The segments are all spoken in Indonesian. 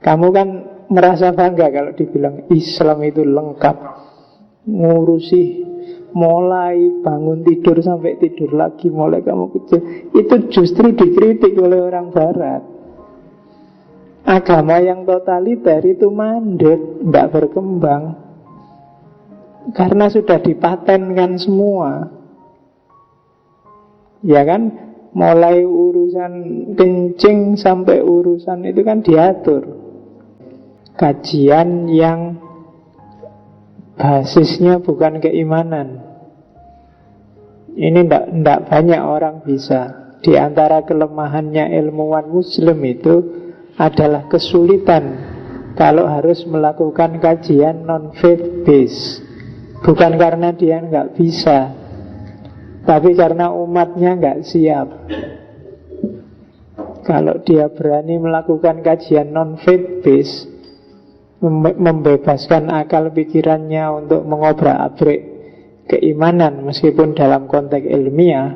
Kamu kan merasa bangga kalau dibilang Islam itu lengkap, ngurusi mulai bangun tidur sampai tidur lagi, mulai kamu kecil. Itu justru dikritik oleh orang Barat. Agama yang totaliter itu mandek, tidak berkembang, karena sudah dipatenkan semua. Ya kan, mulai urusan kencing sampai urusan itu kan diatur. Kajian yang basisnya bukan keimanan, ini tidak banyak orang bisa. Di antara kelemahannya ilmuwan Muslim itu adalah kesulitan kalau harus melakukan kajian non-faith based. Bukan karena dia nggak bisa, tapi karena umatnya nggak siap. Kalau dia berani melakukan kajian non-faith based, membebaskan akal pikirannya untuk mengobrak-abrik keimanan meskipun dalam konteks ilmiah,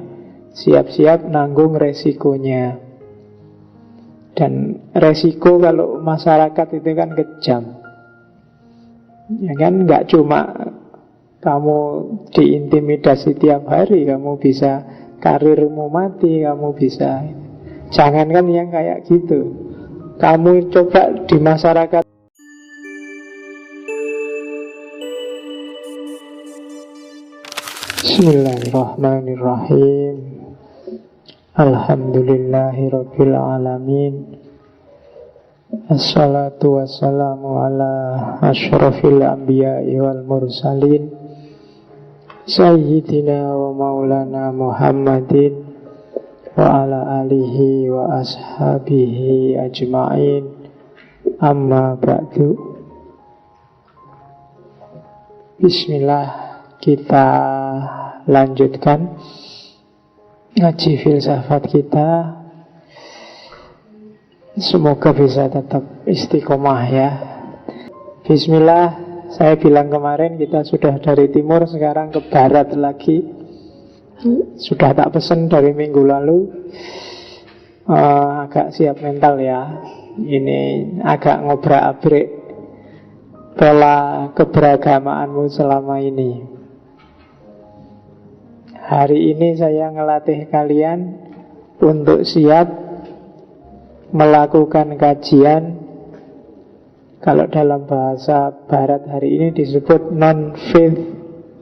siap-siap nanggung resikonya. Dan resiko kalau masyarakat itu kan kejam. Ya kan, nggak cuma kamu diintimidasi tiap hari, kamu bisa karirmu mati, kamu bisa. Jangankan yang kayak gitu, kamu coba di masyarakat. Bismillahirrahmanirrahim. Alhamdulillahirabbil alamin. Assalatu wassalamu ala asyrafil anbiya'i wal mursalin Sayyidina wa maulana Muhammadin wa ala alihi wa ashabihi ajma'in. Amma ba'du. Bismillah, kita lanjutkan ngaji filsafat kita. Semoga bisa tetap istiqomah ya. Bismillah. Saya bilang kemarin kita sudah dari timur, sekarang ke barat lagi. Sudah tak pesan dari minggu lalu. Agak siap mental ya. Ini agak ngobrak-abrik pola keberagamaanmu selama ini. Hari ini saya ngelatih kalian untuk siap melakukan kajian. Kalau dalam bahasa barat hari ini disebut non-faith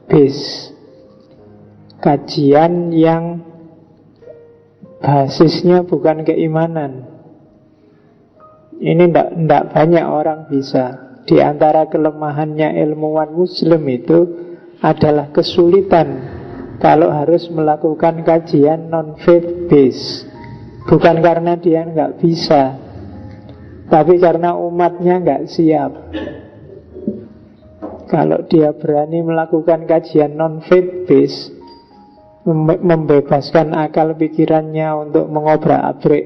based. Kajian yang basisnya bukan keimanan. Ini tidak banyak orang bisa. Di antara kelemahannya ilmuwan Muslim itu adalah kesulitan kalau harus melakukan kajian non-faith based. Bukan karena dia nggak bisa, tapi karena umatnya nggak siap. Kalau dia berani melakukan kajian non-faith based, membebaskan akal pikirannya untuk mengobrak-abrik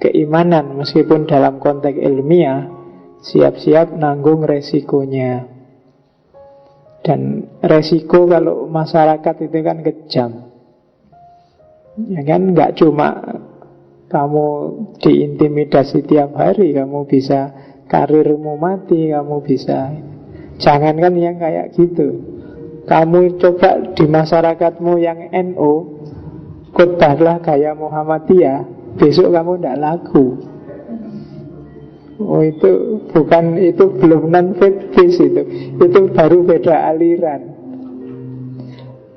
keimanan meskipun dalam konteks ilmiah, siap-siap nanggung resikonya. Dan resiko kalau masyarakat itu kan kejam. Ya kan, nggak cuma kamu diintimidasi tiap hari, kamu bisa karirmu mati, kamu bisa. Jangankan yang kayak gitu, kamu coba di masyarakatmu yang NU, khotbahlah gaya Muhammadiyah, besok kamu tidak laku. Oh itu bukan, itu belum non-faith based itu baru beda aliran.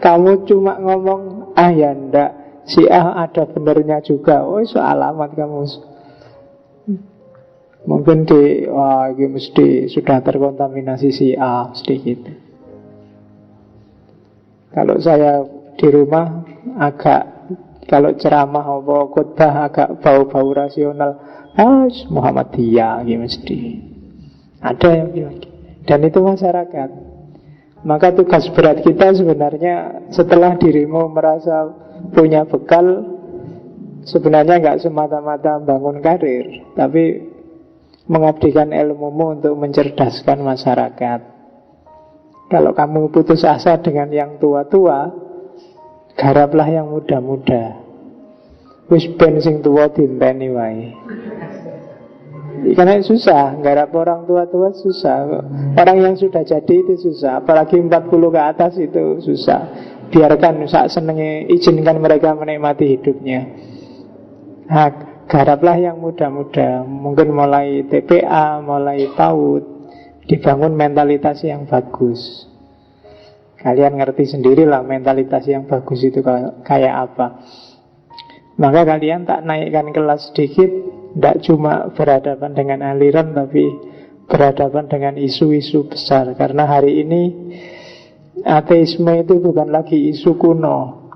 Kamu cuma ngomong, ya ndak, Syiah ada benernya juga. Oh itu alamat kamu. Mungkin ini mesti sudah terkontaminasi Syiah, mesti gitu. Kalau saya di rumah kalau ceramah apa khotbah agak bau-bau rasional, Muhammadiyah gitu mesti. Ada yang bilang. Dan itu masyarakat. Maka tugas berat kita sebenarnya setelah dirimu merasa punya bekal, sebenarnya nggak semata-mata bangun karir, tapi mengabdikan ilmumu untuk mencerdaskan masyarakat. Kalau kamu putus asa dengan yang tua-tua, garaplah yang muda-muda. Wis ben sing tuwa dinteni wae. Karena susah, garap orang tua-tua susah. Orang yang sudah jadi itu susah, apalagi 40 ke atas itu susah. Biarkan saat senengnya, izinkan mereka menikmati hidupnya. Nah, garaplah yang muda-muda. Mungkin mulai TPA, mulai PAUD, dibangun mentalitas yang bagus. Kalian ngerti sendirilah mentalitas yang bagus itu kayak apa. Maka kalian tak naikkan kelas sedikit, tidak cuma berhadapan dengan aliran, tapi berhadapan dengan isu-isu besar. Karena hari ini ateisme itu bukan lagi isu kuno,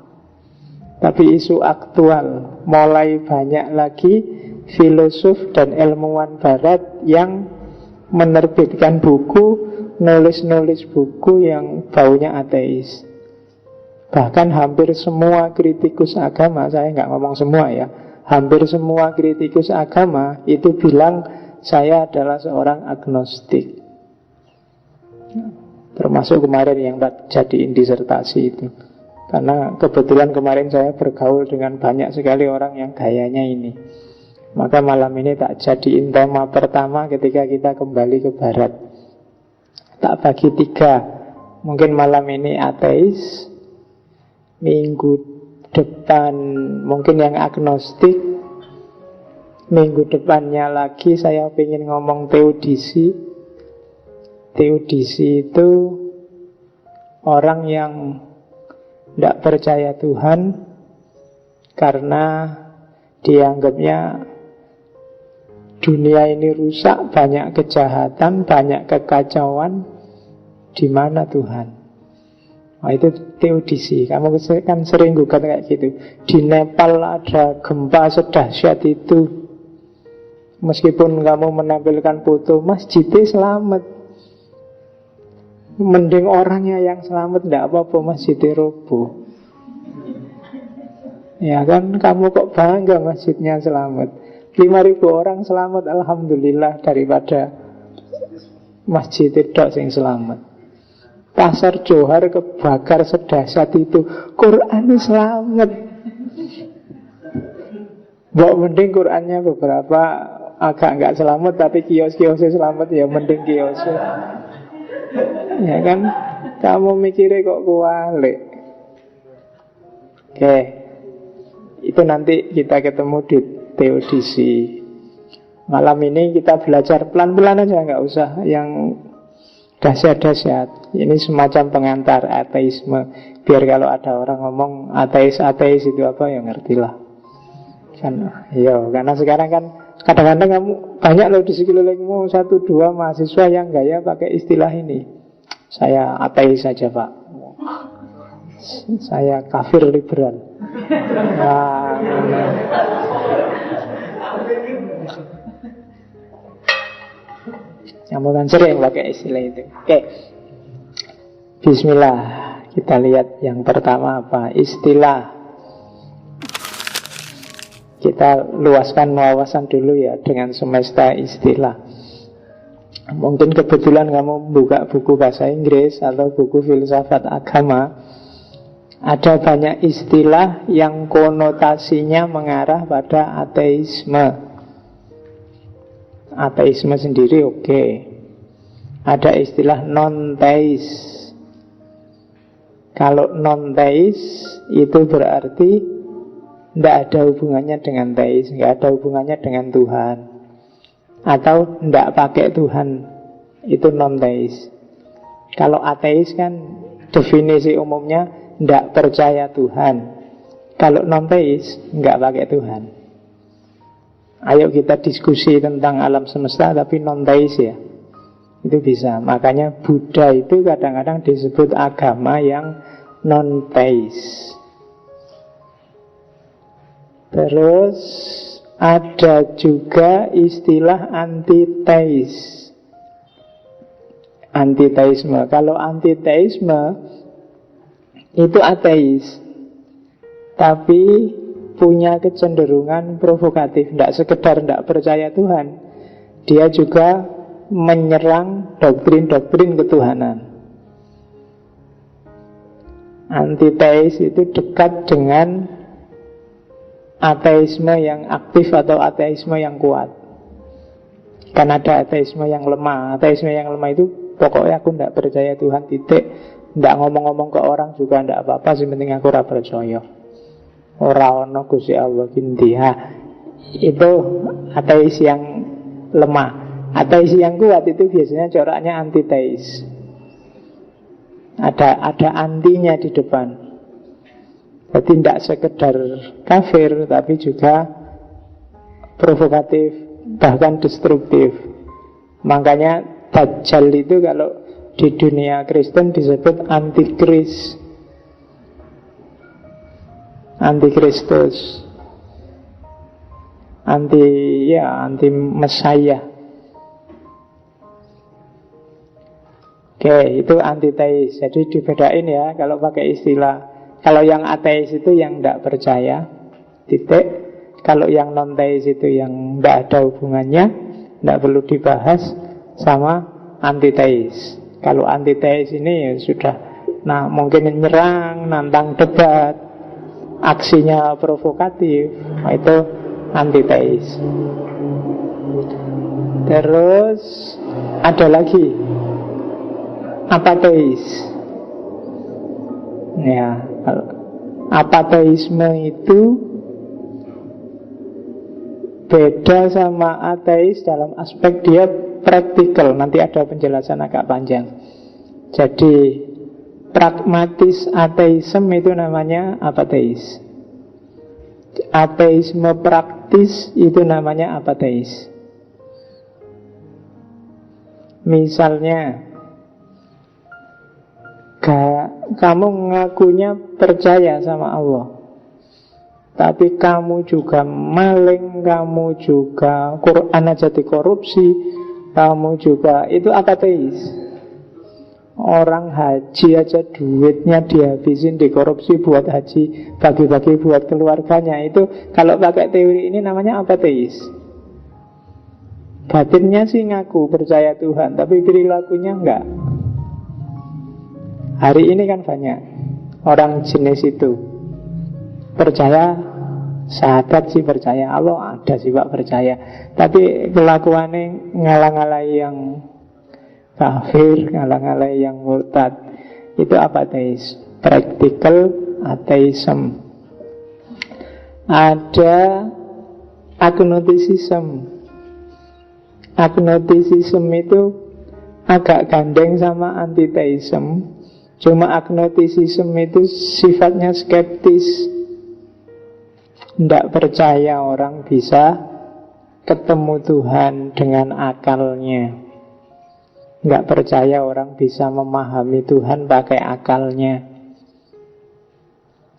tapi isu aktual. Mulai banyak lagi filosof dan ilmuwan barat yang menerbitkan buku, nulis-nulis buku yang baunya ateis. Bahkan hampir semua kritikus agama, saya nggak ngomong semua ya, hampir semua kritikus agama itu bilang saya adalah seorang agnostik. Termasuk kemarin yang jadiin disertasi itu. Karena kebetulan kemarin saya bergaul dengan banyak sekali orang yang gayanya ini. Maka malam ini tak jadiin tema pertama ketika kita kembali ke barat. Tak bagi 3. Mungkin malam ini ateis, minggu depan mungkin yang agnostik, minggu depannya lagi saya ingin ngomong teodisi. Teodisi itu orang yang tidak percaya Tuhan karena dianggapnya dunia ini rusak, banyak kejahatan, banyak kekacauan. Di mana Tuhan? Nah, itu teodisi. Kamu kan sering gugat kayak gitu. Di Nepal ada gempa sedahsyat itu. Meskipun kamu menampilkan foto masjidnya selamat, mending orangnya yang selamat, tidak apa-apa masjidnya roboh. Ya kan, kamu kok bangga masjidnya selamat. 5.000 orang selamat, alhamdulillah, daripada masjid itu yang selamat. Pasar Johar kebakar sedahsyat itu, Quran selamat. Mbok mending Qurannya beberapa agak nggak selamat, tapi kios-kiosnya selamat, ya mending kiosnya. Ya kan, kamu mikirnya kok kualik. Oke, itu nanti kita ketemu di teodisi. Malam ini kita belajar pelan-pelan aja, nggak usah yang dahsyat-dahsyat. Ini semacam pengantar ateisme. Biar kalau ada orang ngomong ateis-ateis itu apa, ya ngertilah. Kan, iya, karena sekarang kan kadang-kadang kamu banyak loh di sekelilingmu 1-2 mahasiswa yang gaya pakai istilah ini. Saya ateis saja Pak. Saya kafir liberal. Nah, kamu kan sering pakai istilah itu. Oke, bismillah. Kita lihat yang pertama apa? Istilah. Kita luaskan wawasan dulu ya dengan semesta istilah. Mungkin kebetulan kamu buka buku bahasa Inggris atau buku filsafat agama, ada banyak istilah yang konotasinya mengarah pada ateisme. Ateisme sendiri oke. Ada istilah non-teis. Kalau non-teis itu berarti tidak ada hubungannya dengan teis, tidak ada hubungannya dengan Tuhan, atau tidak pakai Tuhan. Itu non-teis. Kalau ateis kan definisi umumnya tidak percaya Tuhan. Kalau non-teis tidak pakai Tuhan. Ayo kita diskusi tentang alam semesta tapi non-teis ya. Itu bisa. Makanya Buddha itu kadang-kadang disebut agama yang non-teis. Terus ada juga istilah antiteis. Antiteisme. Kalau antiteisme itu ateis, tapi punya kecenderungan provokatif. Tidak sekedar tidak percaya Tuhan, dia juga menyerang doktrin-doktrin ketuhanan. Antiteis itu dekat dengan ateisme yang aktif atau ateisme yang kuat. Kan ada ateisme yang lemah. Ateisme yang lemah itu pokoknya aku tidak percaya Tuhan, titik. Tidak ngomong-ngomong ke orang juga tidak apa-apa, yang penting aku ora percaya. Ora ono Gusti Allah kinti. Itu ateis yang lemah. Ateis yang kuat itu biasanya coraknya antiteis. Ada antinya di depan. Jadi tidak sekedar kafir, tapi juga provokatif, bahkan destruktif. Makanya Dajjal itu kalau di dunia Kristen disebut antikris, antikristus, anti Mesias. Oke, itu antiteis. Jadi dibedain ya kalau pakai istilah. Kalau yang ateis itu yang tidak percaya, titik. Kalau yang non-teis itu yang tidak ada hubungannya, tidak perlu dibahas, sama antiteis. Kalau antiteis ini ya sudah, nah mungkin nyerang, nantang debat, aksinya provokatif, nah itu antiteis. Terus ada lagi apateis. Ya, apateisme itu beda sama ateis dalam aspek dia praktikal. Nanti ada penjelasan agak panjang. Jadi pragmatis ateisme itu namanya apateis. Ateisme praktis itu namanya apateis. Misalnya kamu ngakunya percaya sama Allah, tapi kamu juga maling, kamu juga Quran aja dikorupsi, kamu juga, itu apateis. Orang haji aja duitnya dihabisin, dikorupsi buat haji, bagi-bagi buat keluarganya. Itu kalau pakai teori ini namanya apateis. Batinnya sih ngaku percaya Tuhan, tapi perilakunya enggak. Hari ini kan banyak orang jenis itu. Percaya sahabat sih percaya, Allah ada sih Pak percaya, tapi kelakuannya ngalang-ngalai yang kafir, ngalang-ngalai yang murtad. Itu apateis, practical atheism. Ada agnosticism. Agnosticism itu agak gandeng sama antiteism. Cuma agnosticism itu sifatnya skeptis. Tidak percaya orang bisa ketemu Tuhan dengan akalnya. Tidak percaya orang bisa memahami Tuhan pakai akalnya.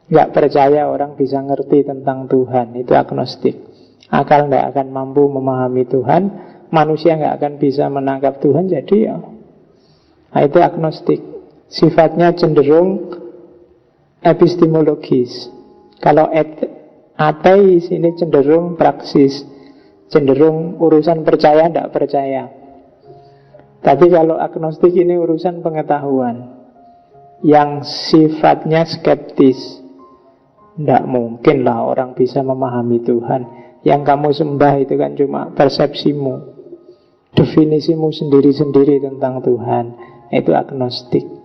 Tidak percaya orang bisa ngerti tentang Tuhan. Itu agnostik. Akal tidak akan mampu memahami Tuhan, manusia tidak akan bisa menangkap Tuhan. Jadi ya, nah itu agnostik. Sifatnya cenderung epistemologis. Kalau ateis ini cenderung praksis, cenderung urusan percaya tidak percaya. Tapi kalau agnostik ini urusan pengetahuan yang sifatnya skeptis. Tidak mungkin lah orang bisa memahami Tuhan. Yang kamu sembah itu kan cuma persepsimu, definisimu sendiri-sendiri tentang Tuhan. Itu agnostik.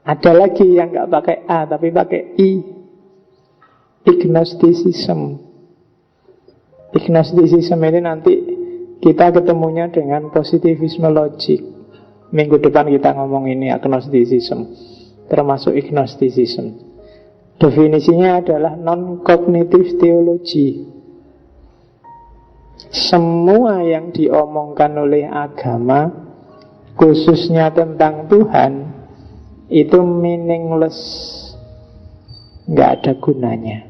Ada lagi yang nggak pakai A tapi pakai I, ignosticism. Ignosticism ini nanti kita ketemunya dengan positivisme logik. Minggu depan kita ngomong ini agnosticism, termasuk ignosticism. Definisinya adalah non-cognitive theology. Semua yang diomongkan oleh agama, khususnya tentang Tuhan, itu meaningless, nggak ada gunanya,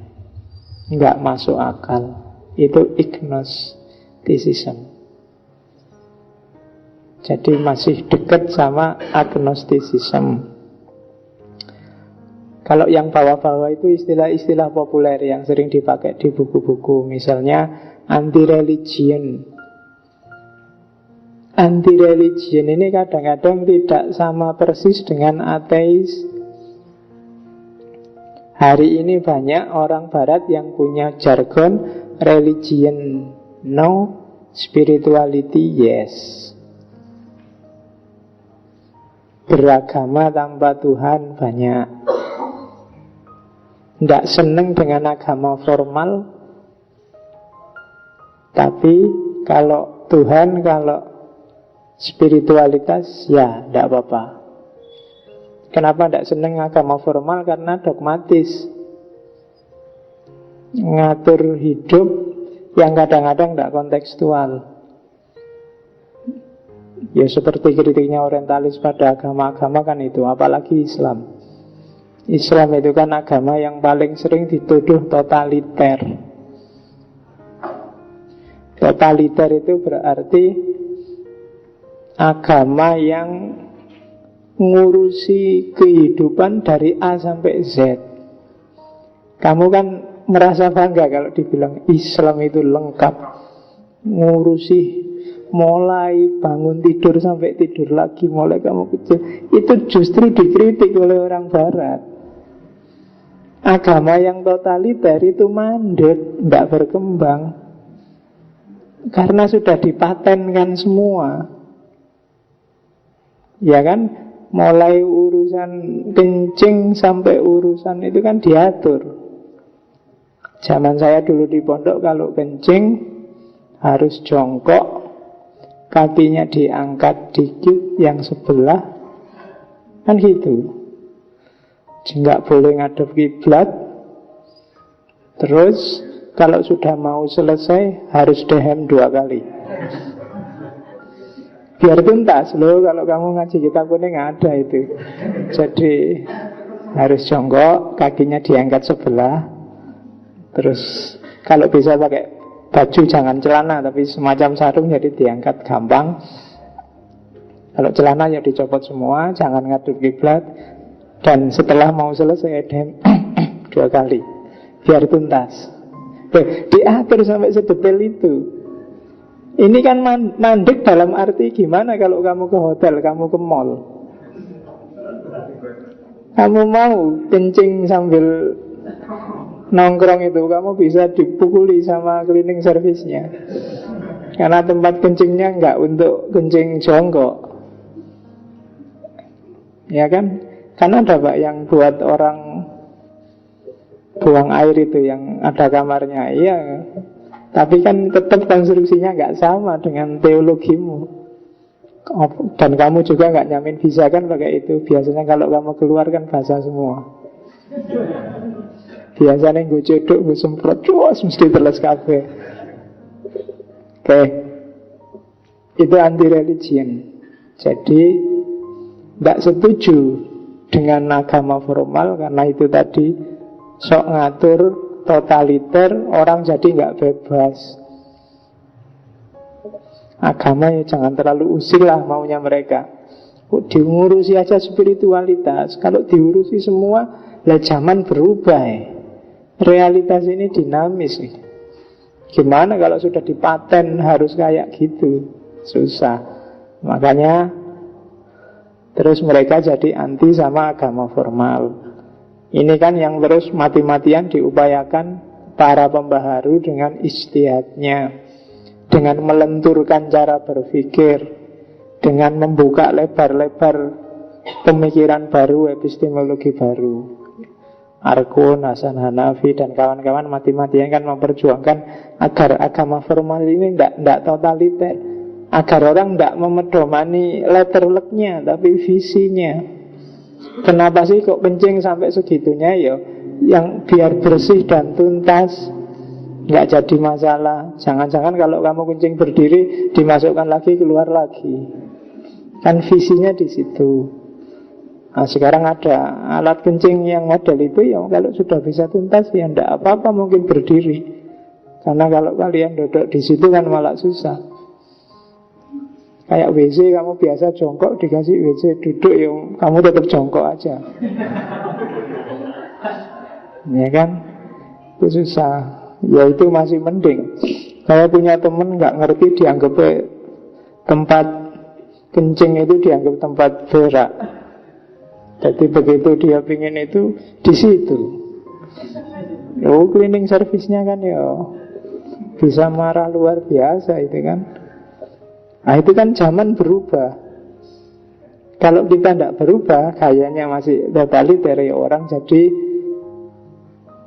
nggak masuk akal. Itu ignosticism. Jadi masih dekat sama agnosticism. Kalau yang bawah-bawah itu istilah-istilah populer yang sering dipakai di buku-buku. Misalnya anti-religion. Anti-religion ini kadang-kadang tidak sama persis dengan ateis. Hari ini banyak orang barat yang punya jargon religion no, Spirituality, yes. Beragama tanpa Tuhan, banyak. Tidak seneng dengan agama formal, tapi kalau Tuhan, kalau spiritualitas, ya tidak apa-apa. Kenapa tidak seneng agama formal? Karena dogmatis, ngatur hidup yang kadang-kadang tidak kontekstual. Ya seperti kritiknya orientalis pada agama-agama kan itu. Apalagi Islam. Islam itu kan agama yang paling sering dituduh totaliter. Totaliter itu berarti agama yang ngurusi kehidupan dari A sampai Z. Kamu kan merasa bangga kalau dibilang Islam itu lengkap, ngurusi mulai bangun tidur sampai tidur lagi, mulai kamu kecil. Itu justru dikritik oleh orang Barat. Agama yang totaliter itu mandek, tidak berkembang, karena sudah dipatenkan semua. Ya kan? Mulai urusan kencing sampai urusan itu kan diatur. Zaman saya dulu di pondok, kalau kencing harus jongkok, kakinya diangkat dikit yang sebelah, kan gitu. Nggak boleh ngadep kiblat. Terus kalau sudah mau selesai harus dehem 2 kali. Biar tuntas loh, kalau kamu ngaji kitab kuning ada itu. Jadi harus jongkok, kakinya diangkat sebelah. Terus kalau bisa pakai baju, jangan celana, tapi semacam sarung, jadi diangkat gampang. Kalau celana ya dicopot semua, jangan ngadep kiblat. Dan setelah mau selesai dem 2 kali, biar tuntas. Diatur sampai sedetail itu. Ini kan mandek dalam arti gimana kalau kamu ke hotel, kamu ke mall, kamu mau kencing sambil nongkrong itu, kamu bisa dipukuli sama cleaning service-nya. Karena tempat kencingnya nggak untuk kencing jongkok. Ya kan? Karena ada Pak yang buat orang buang air itu yang ada kamarnya. Iya. Tapi kan tetap konstruksinya nggak sama dengan teologimu. Dan kamu juga nggak nyamin bisa kan pakai itu. Biasanya kalau kamu keluar kan basah semua. Biasanya gue cedok, gue semprot, cuas mesti teles kafe. Oke. Itu anti-religion. Jadi tidak setuju dengan agama formal, karena itu tadi sok ngatur, totaliter, orang jadi nggak bebas. Agama ya jangan terlalu usil lah maunya mereka. Diurusi aja spiritualitas. Kalau diurusi semua, lah zaman berubah ya. Realitas ini dinamis nih. Gimana kalau sudah dipaten harus kayak gitu? Susah. Makanya terus mereka jadi anti sama agama formal. Ini kan yang terus mati-matian diupayakan para pembaharu dengan ijtihadnya, dengan melenturkan cara berpikir, dengan membuka lebar-lebar pemikiran baru, epistemologi baru. Arkun, Hasan Hanafi dan kawan-kawan mati-matian kan memperjuangkan agar agama formal ini tidak totaliter, agar orang tidak memedomani letterleknya tapi visinya. Kenapa sih kok kencing sampai segitunya ya? Yang biar bersih dan tuntas, nggak jadi masalah. Jangan-jangan kalau kamu kencing berdiri dimasukkan lagi, keluar lagi. Kan visinya di situ. Nah sekarang ada alat kencing yang model itu, ya kalau sudah bisa tuntas ya ndak apa-apa mungkin berdiri. Karena kalau kalian duduk di situ kan malah susah. Kayak WC kamu biasa jongkok, dikasih WC duduk, ya kamu tetap jongkok aja. Ya kan? Itu susah. Ya itu masih mending. Saya punya temen gak ngerti, dianggap tempat kencing itu dianggap tempat berak. Jadi begitu dia pingin itu di situ. Cleaning service-nya kan ya bisa marah luar biasa itu kan. Nah itu kan zaman berubah. Kalau kita tidak berubah, kayaknya masih totaliter ya, orang jadi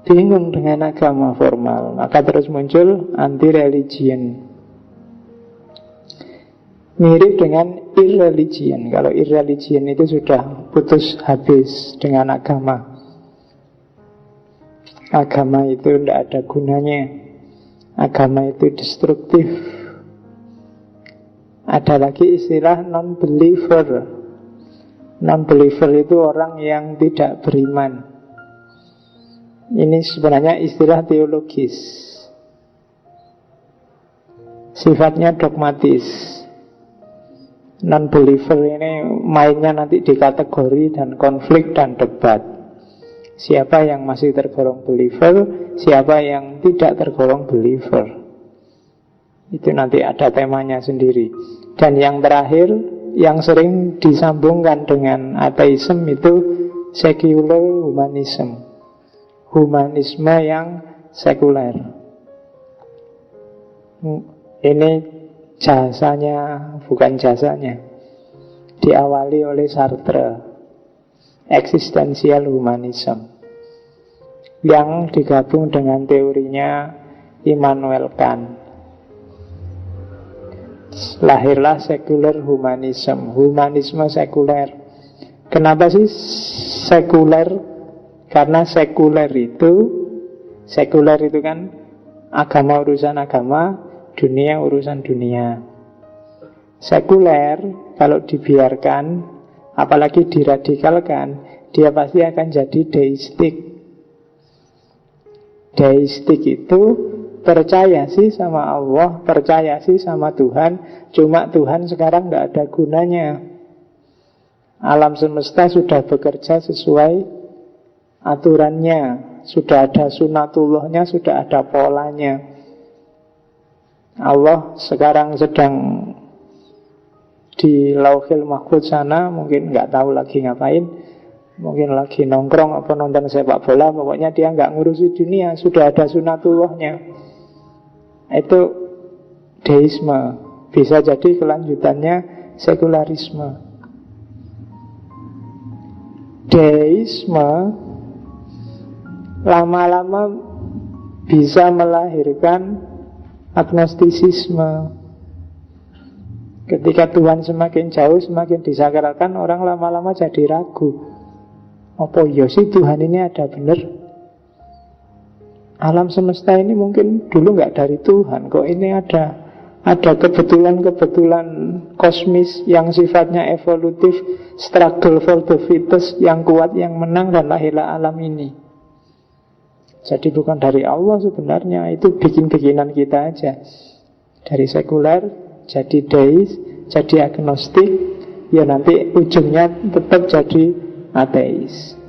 bingung dengan agama formal. Maka terus muncul anti-religion. Mirip dengan irreligion. Kalau irreligion itu sudah putus habis dengan agama. Agama itu tidak ada gunanya. Agama itu destruktif. Ada lagi istilah non-believer. Non-believer itu orang yang tidak beriman. Ini sebenarnya istilah teologis. Sifatnya dogmatis. Non-believer ini mainnya nanti di kategori dan konflik dan debat. Siapa yang masih tergolong believer, siapa yang tidak tergolong believer. Itu nanti ada temanya sendiri. Dan yang terakhir, yang sering disambungkan dengan ateisme itu secular humanism. Humanisme yang sekuler. Ini jasanya, bukan jasanya, diawali oleh Sartre, existential humanism, yang digabung dengan teorinya Immanuel Kant. Lahirlah secular humanism, humanisme sekuler. Kenapa sih sekuler? Karena sekuler itu kan agama urusan agama, dunia urusan dunia. Sekuler kalau dibiarkan, apalagi diradikalkan, dia pasti akan jadi deistik. Deistik itu percaya sih sama Allah, percaya sih sama Tuhan, cuma Tuhan sekarang tidak ada gunanya. Alam semesta sudah bekerja sesuai aturannya, sudah ada sunatullahnya, sudah ada polanya. Allah sekarang sedang di Lauhil Mahfudz sana, mungkin nggak tahu lagi ngapain, mungkin lagi nongkrong apa nonton sepak bola, pokoknya dia nggak ngurusi dunia, sudah ada sunatullahnya. Itu deisme. Bisa jadi kelanjutannya sekularisme. Deisme lama-lama bisa melahirkan agnostisisme. Ketika Tuhan semakin jauh, semakin disakralkan, orang lama-lama jadi ragu. Apa iya sih Tuhan ini ada benar? Alam semesta ini mungkin dulu nggak dari Tuhan, kok ini ada kebetulan-kebetulan kosmis yang sifatnya evolutif, struggle for the fittest, yang kuat yang menang, dan lahirlah alam ini. Jadi bukan dari Allah sebenarnya, itu bikin-bikinan kita aja. Dari sekuler jadi deis, jadi agnostik, ya nanti ujungnya tetap jadi ateis.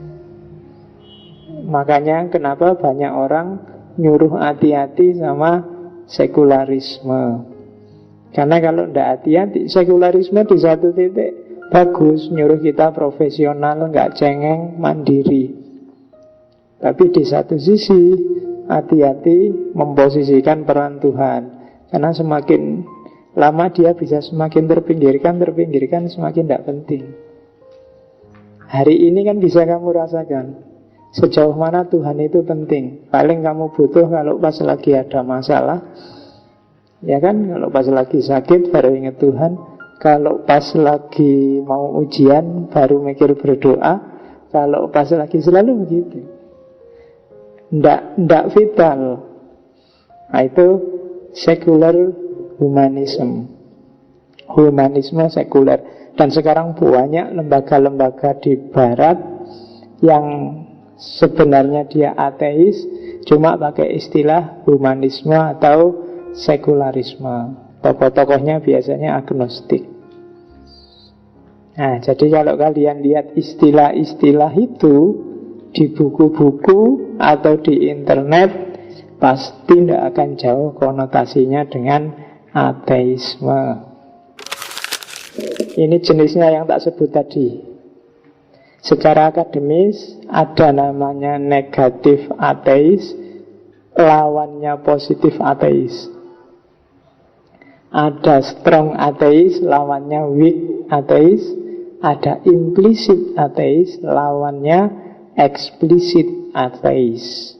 Makanya kenapa banyak orang nyuruh hati-hati sama sekularisme. Karena kalau tidak hati-hati, sekularisme di satu titik bagus, nyuruh kita profesional, nggak cengeng, mandiri. Tapi di satu sisi hati-hati memposisikan peran Tuhan. Karena semakin lama dia bisa semakin terpinggirkan, semakin tidak penting. Hari ini kan bisa kamu rasakan sejauh mana Tuhan itu penting. Paling kamu butuh kalau pas lagi ada masalah, ya kan, kalau pas lagi sakit baru ingat Tuhan. Kalau pas lagi mau ujian baru mikir berdoa. Kalau pas lagi selalu begitu. Ndak vital. Nah itu secular humanism, humanisme sekuler. Dan sekarang banyak lembaga-lembaga di barat yang sebenarnya dia ateis, cuma pakai istilah humanisme atau sekularisme. Tokoh-tokohnya biasanya agnostik. Nah, jadi kalau kalian lihat istilah-istilah itu di buku-buku atau di internet, pasti tidak akan jauh konotasinya dengan ateisme. Ini jenisnya yang tak sebut tadi. Secara akademis ada namanya negatif ateis, lawannya positif ateis. Ada strong ateis, lawannya weak ateis. Ada implicit ateis, lawannya explicit ateis.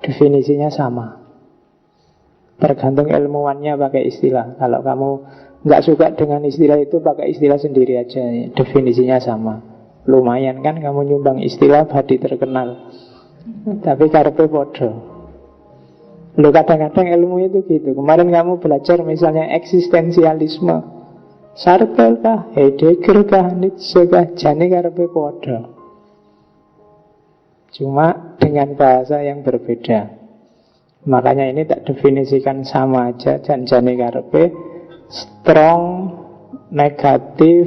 Definisinya sama. Tergantung ilmuwannya pakai istilah. Kalau kamu nggak suka dengan istilah itu, pakai istilah sendiri aja. Definisinya sama. Lumayan kan kamu nyumbang istilah badi terkenal. Tapi karepe podo. Lo kadang-kadang ilmu itu gitu. Kemarin kamu belajar misalnya eksistensialisme, Sartre kah, Heidegger kah, Nietzsche kah, jane karepe podo. Cuma dengan bahasa yang berbeda. Makanya ini tak definisikan sama aja. Janjane karepe strong, negatif,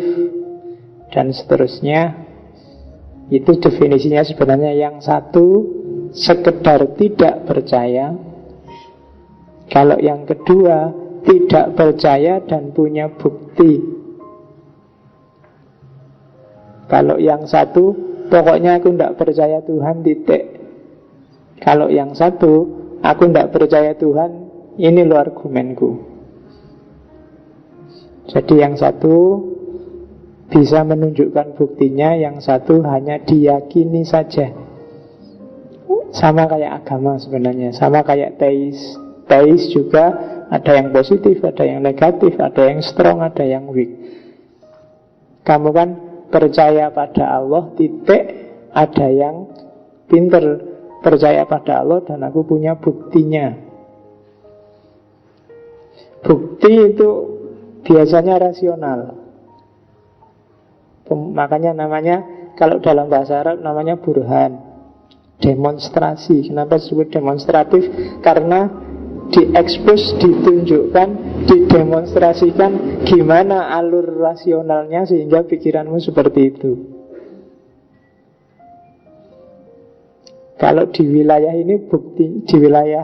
dan seterusnya. Itu definisinya sebenarnya. Yang satu sekedar tidak percaya. Kalau yang kedua tidak percaya dan punya bukti. Kalau yang satu pokoknya aku tidak percaya Tuhan, titik. Kalau yang satu aku tidak percaya Tuhan, ini loh argumenku. Jadi yang satu bisa menunjukkan buktinya, yang satu hanya diyakini saja. Sama kayak agama sebenarnya, sama kayak teis. Teis juga ada yang positif, ada yang negatif, ada yang strong, ada yang weak. Kamu kan percaya pada Allah, titik. Ada yang pinter, percaya pada Allah dan aku punya buktinya. Bukti itu biasanya rasional. Makanya namanya, kalau dalam bahasa Arab namanya burhan, demonstrasi. Kenapa disebut demonstratif? Karena diekspos, ditunjukkan, didemonstrasikan gimana alur rasionalnya sehingga pikiranmu seperti itu. Kalau di wilayah ini bukti, di wilayah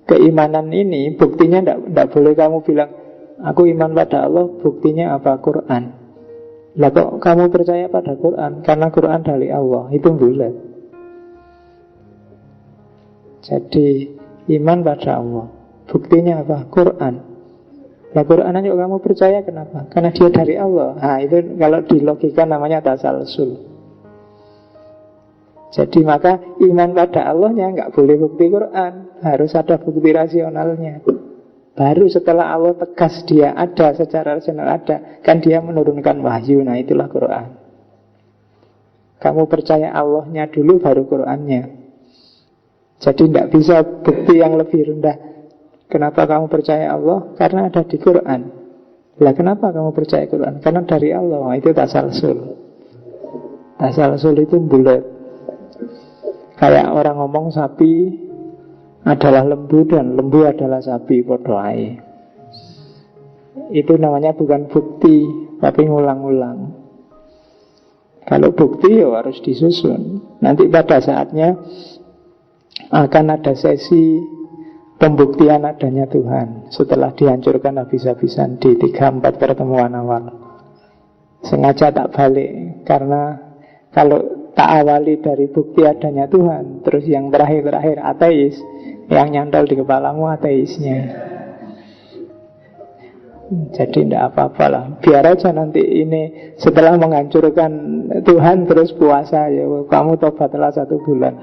keimanan ini buktinya tidak boleh kamu bilang aku iman pada Allah, buktinya apa? Quran. Lah kok kamu percaya pada Quran? Karena Quran dari Allah. Itu bulat. Jadi iman pada Allah, buktinya apa? Quran. Nah Quran aja kamu percaya, kenapa? Karena dia dari Allah. Nah itu kalau di logika namanya tasalsul. Jadi maka iman pada Allahnya nggak boleh bukti Quran, harus ada bukti rasionalnya. Baru setelah Allah tegas dia ada, secara rasional ada, kan dia menurunkan wahyu. Nah itulah Quran. Kamu percaya Allahnya dulu, baru Qurannya. Jadi tidak bisa bukti yang lebih rendah. Kenapa kamu percaya Allah? Karena ada di Quran. Lah kenapa kamu percaya Quran? Karena dari Allah. Nah, itu tasalsul. Tasalsul itu bulat. Kayak orang ngomong sapi adalah lembu dan lembu adalah sapi, podo ae. Itu namanya bukan bukti, tapi ngulang-ulang. Kalau bukti ya harus disusun. Nanti pada saatnya akan ada sesi pembuktian adanya Tuhan setelah dihancurkan habis-habisan di 3-4 pertemuan awal. Sengaja tak balik, karena kalau tak awali dari bukti adanya Tuhan, terus yang terakhir-terakhir ateis, yang nyantol di kepalamu ateisnya. Jadi tidak apa-apa lah, biar aja nanti ini setelah menghancurkan Tuhan terus puasa, ya kamu tobatlah 1 bulan.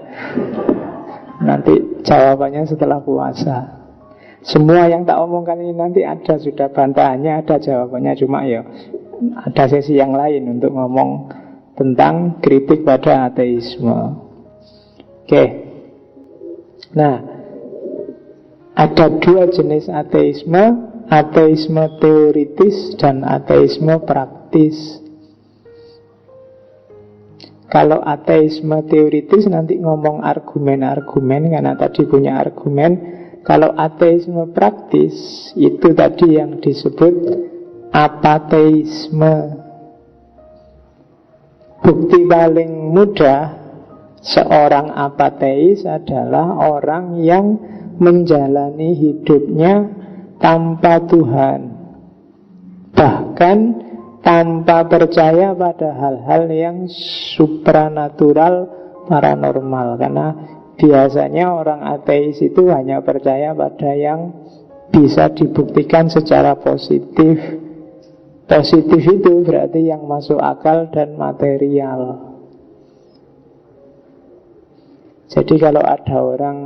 Nanti jawabannya setelah puasa. Semua yang tak omongkan ini nanti ada sudah bantahannya, ada jawabannya. Cuma ya ada sesi yang lain untuk ngomong tentang kritik pada ateisme. Oke. Nah, ada 2 jenis ateisme. Ateisme teoritis dan ateisme praktis. Kalau ateisme teoritis nanti ngomong argumen-argumen, karena tadi punya argumen. Kalau ateisme praktis itu tadi yang disebut apateisme. Bukti paling mudah seorang apateis adalah orang yang menjalani hidupnya tanpa Tuhan, bahkan tanpa percaya pada hal-hal yang supranatural, paranormal. Karena biasanya orang ateis itu hanya percaya pada yang bisa dibuktikan secara positif. Positif itu berarti yang masuk akal dan material. Jadi kalau ada orang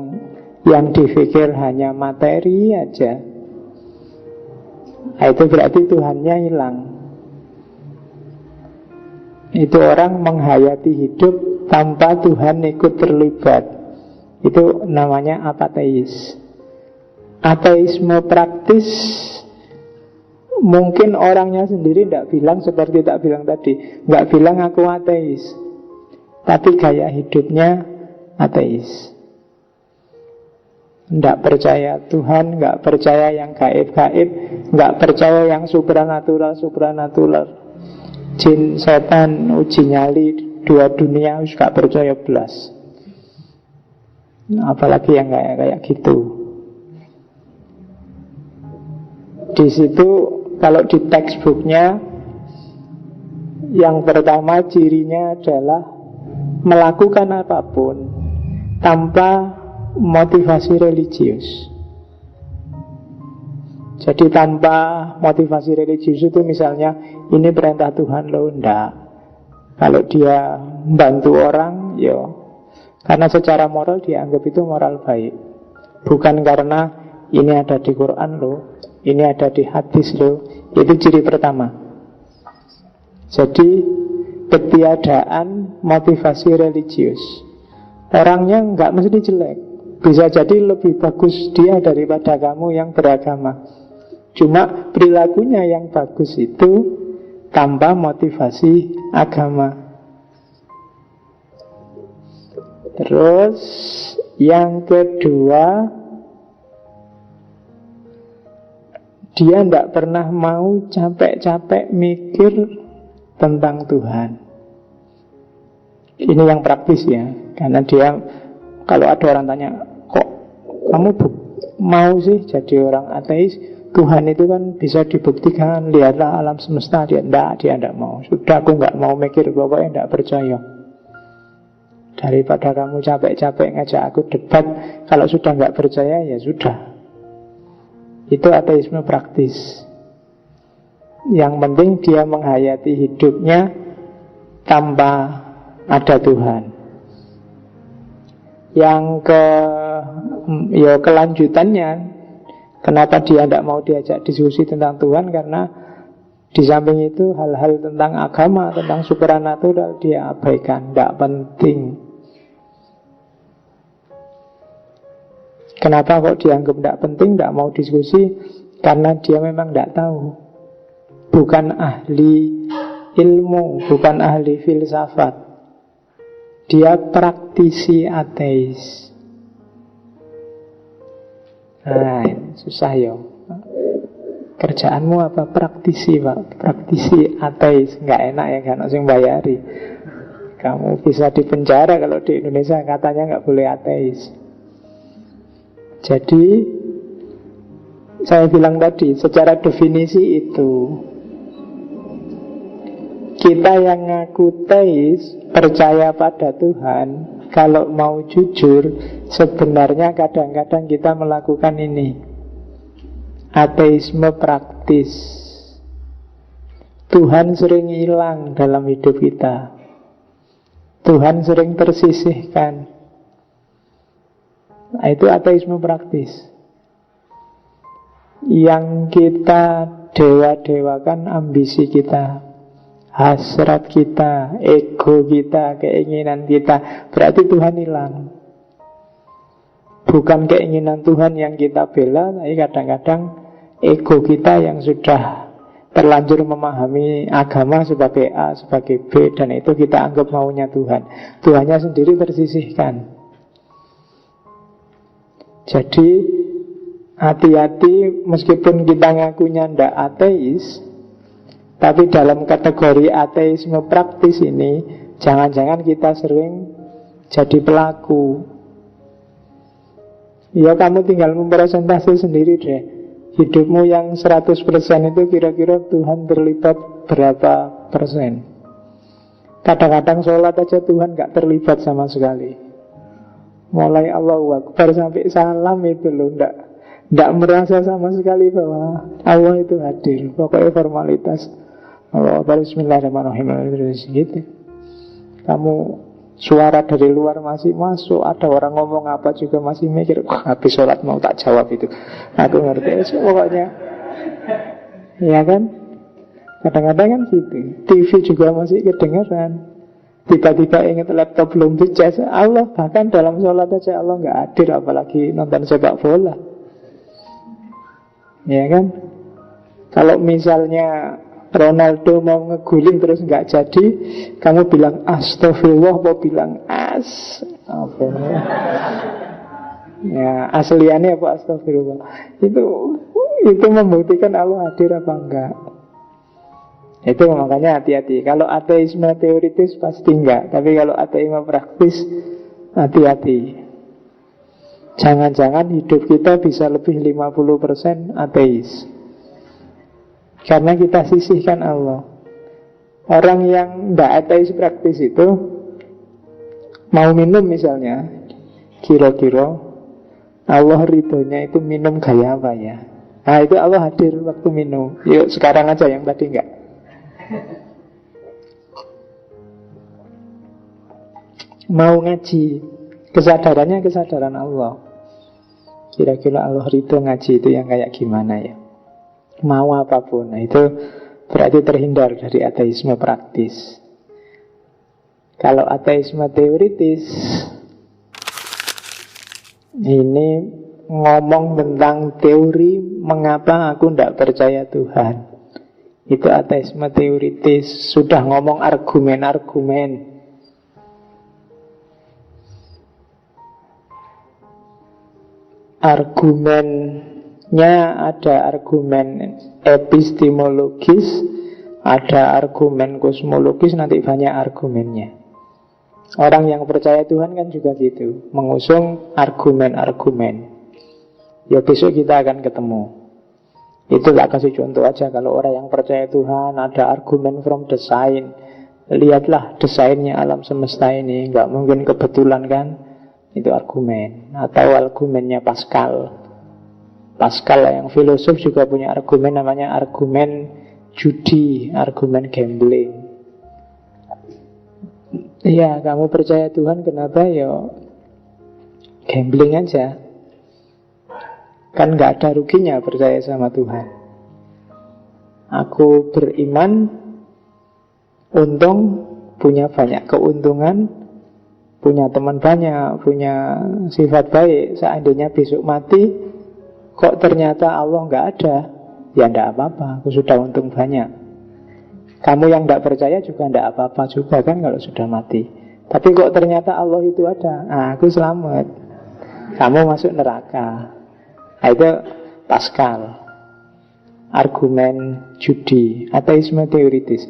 yang dipikir hanya materi aja, itu berarti Tuhannya hilang. Itu orang menghayati hidup tanpa Tuhan ikut terlibat. Itu namanya apateis. Ateisme praktis, mungkin orangnya sendiri tidak bilang seperti tak bilang tadi, nggak bilang aku ateis, tapi gaya hidupnya ateis. Tidak percaya Tuhan, nggak percaya yang gaib-gaib, nggak percaya yang supranatural, jin, setan, uji nyali, dua dunia, nggak percaya belas. Apalagi yang kayak gitu. Di situ kalau di textbooknya, yang pertama cirinya adalah melakukan apapun tanpa motivasi religius. Jadi tanpa motivasi religius itu misalnya ini perintah Tuhan loh, enggak. Kalau dia membantu orang, karena secara moral dia anggap itu moral baik. Bukan karena ini ada di Quran loh, ini ada di hadis loh. Itu ciri pertama. Jadi ketiadaan motivasi religius. Orangnya nggak mesti jelek, bisa jadi lebih bagus dia daripada kamu yang beragama. Cuma perilakunya yang bagus itu tanpa motivasi agama. Terus yang kedua, dia tidak pernah mau capek-capek mikir tentang Tuhan. Ini yang praktis ya. Karena dia, kalau ada orang tanya, kok kamu mau sih jadi orang ateis? Tuhan itu kan bisa dibuktikan, lihatlah alam semesta. Dia tidak mau. Sudah, aku nggak mau mikir, pokoknya tidak percaya. Daripada kamu capek-capek ngajak aku debat, kalau sudah nggak percaya ya sudah. Itu ateisme praktis. Yang penting dia menghayati hidupnya tanpa ada Tuhan. Yang kelanjutannya, kenapa dia tidak mau diajak diskusi tentang Tuhan? Karena di samping itu hal-hal tentang agama, tentang supranatural dia abaikan, tidak penting. Kenapa kok dianggap tidak penting, tidak mau diskusi? Karena dia memang tidak tahu. Bukan ahli ilmu, bukan ahli filsafat. Dia praktisi ateis. Nah, susah ya. Kerjaanmu apa? Praktisi, Pak. Praktisi ateis. Nggak enak ya, kan harus bayari. Kamu bisa dipenjara kalau di Indonesia katanya nggak boleh ateis. Jadi saya bilang tadi, secara definisi itu, kita yang ngaku teis, percaya pada Tuhan, kalau mau jujur, sebenarnya kadang-kadang kita melakukan ini, ateisme praktis. Tuhan sering hilang dalam hidup kita. Tuhan sering tersisihkan. Nah, itu ateisme praktis. Yang kita dewa-dewakan ambisi kita, hasrat kita, ego kita, keinginan kita. Berarti Tuhan hilang. Bukan keinginan Tuhan yang kita bela, tapi kadang-kadang ego kita yang sudah terlanjur memahami agama sebagai A, sebagai B, dan itu kita anggap maunya Tuhan. Tuhannya sendiri tersisihkan. Jadi hati-hati, meskipun kita ngakunya ndak ateis, tapi dalam kategori ateisme praktis ini, jangan-jangan kita sering jadi pelaku. Ya, kamu tinggal mempresentasi sendiri deh. Hidupmu yang 100% itu kira-kira Tuhan terlibat berapa persen? Kadang-kadang sholat aja Tuhan gak terlibat sama sekali. Mulai Allahu Akbar sampai salam itu loh, ndak Tidak merasa sama sekali bahwa Allah itu hadir. Pokoknya formalitas. Allah Bismillahirrahmanirrahim terus gitu. Kamu suara dari luar masih masuk, ada orang ngomong apa juga masih mikir, wah habis sholat mau tak jawab itu. Aku ngerti pokoknya. Ya kan? Kadang-kadang kan gitu. TV juga masih kedengaran. Tiba-tiba ingat laptop belum dicas. Allah bahkan dalam sholat aja Allah nggak hadir, apalagi nonton sepak bola. Ya kan? Kalau misalnya Ronaldo mau ngeguling terus nggak jadi, kamu bilang astagfirullah, mau bilang astagfirullah. Ya, asliannya apa astagfirullah? Itu membuktikan Allah hadir apa enggak. Itu makanya hati-hati. Kalau ateisme teoritis pasti enggak, tapi kalau ateisme praktis hati-hati. Jangan-jangan hidup kita bisa lebih 50% ateis, karena kita sisihkan Allah. Orang yang tidak ateis praktis itu mau minum misalnya, kira-kira Allah ridhonya itu minum gaya apa ya? Nah itu Allah hadir waktu minum. Yuk sekarang aja, yang tadi enggak. Mau ngaji, kesadarannya kesadaran Allah. Kira-kira Allah ridho ngaji itu yang kayak gimana ya? Mau apapun. Nah itu berarti terhindar dari ateisme praktis. Kalau ateisme teoritis, ini ngomong tentang teori mengapa aku tidak percaya Tuhan. Itu ateisme teoritis. Sudah ngomong argumen-argumen. Argumennya ada argumen epistemologis, ada argumen kosmologis, nanti banyak argumennya. Orang yang percaya Tuhan kan juga gitu, mengusung argumen-argumen. Ya besok kita akan ketemu. Itulah kasih contoh aja. Kalau orang yang percaya Tuhan ada argumen from design, lihatlah desainnya alam semesta ini, nggak mungkin kebetulan kan. Itu argumen. Atau argumennya Pascal. Pascal yang filosof juga punya argumen, namanya argumen judi, argumen gambling. Iya, kamu percaya Tuhan, kenapa? Ya gambling aja. Kan gak ada ruginya percaya sama Tuhan. Aku beriman, untung, punya banyak keuntungan, punya teman banyak, punya sifat baik. Seandainya besok mati, kok ternyata Allah nggak ada, ya nggak apa-apa, aku sudah untung banyak. Kamu yang nggak percaya juga nggak apa-apa juga kan kalau sudah mati. Tapi kok ternyata Allah itu ada, nah aku selamat, kamu masuk neraka. Nah itu Pascal, argumen judi, ateisme teoritis.